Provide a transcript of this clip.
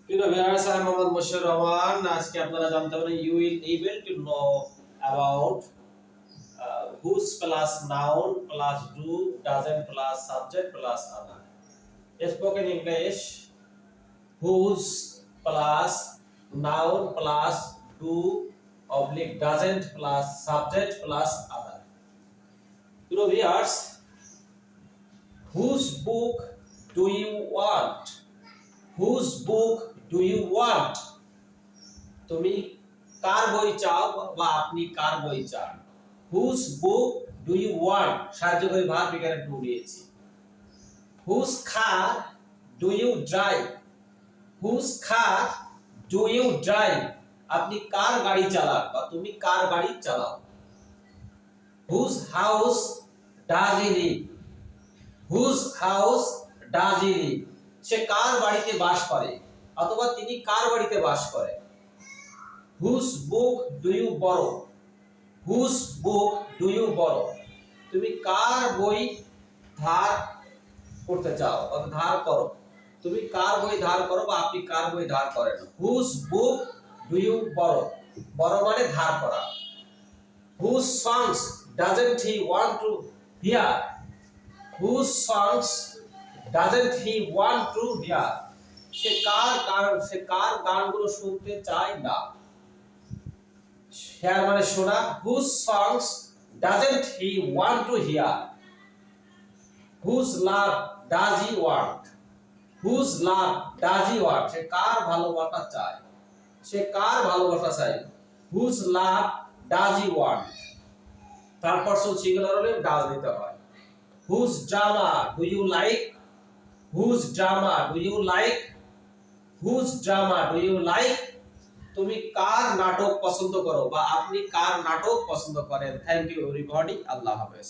Dear viewers, I am Mohammad Mushir Rahman. আজকে আপনারা জানতে পারবেন you will able to know about whose plus noun plus do doesn't plus subject plus other. Spoken English whose plus noun plus do oblique doesn't plus subject plus other. Dear viewers, whose book do you want? Whose book do you want? তুমি কার বই চাও বা আপনি কার বই চান? Whose book do you want? সাহায্যকারী verb এখানে do দিয়েছি। Whose car do you drive? Whose car do you drive? আপনি কার গাড়ি চালান বা তুমি কার গাড়ি চালাও? Whose house does he live? Whose house does he live? সে কার বাড়িতে বাস করে অথবা তিনি কার বাড়িতে বাস করে? Whose book do you borrow? Whose book do you borrow? তুমি কার বই ধার করতে চাও অথবা ধার করো? তুমি কার বই ধার করো বা আপনি কার বই ধার করেন? Whose book do you borrow? borrow মানে ধার করা। Whose songs doesn't he want to hear? Whose songs doesn't he want to hear? সে কার গানগুলো শুনতে চায় না? hear মানে শোনা। Whose songs doesn't he want to hear? Whose love does he want? Whose love does he want? সে কার ভালোবাসা চায়? সে কার ভালোবাসা চায়? Whose love does he want? Third person singular হলে ডাজ দিতে হয়। Whose drama do you like? Whose drama do you like? Whose drama do you like? তুমি কার নাটক পছন্দ করো বা আপনি কার নাটক পছন্দ করেন? থ্যাংক ইউ এভরিবডি, আল্লাহ হাফেজ।